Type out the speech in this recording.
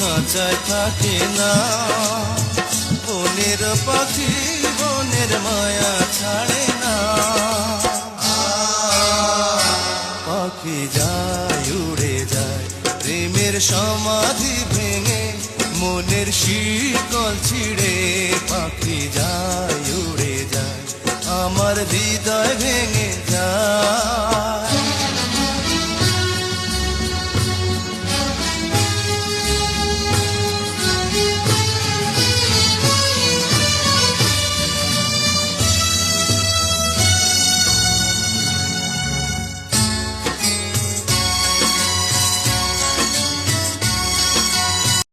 খাঁচায় থাকে না। বনের পাখি বনের মায়া ছাড়ে না। পাখি যায় উড়ে যায় প্রেমের সমাধি ভেঙে, মনের শিকল ছিঁড়ে। পাখি যায় উড়ে যায় আমার হৃদয় ভেঙে,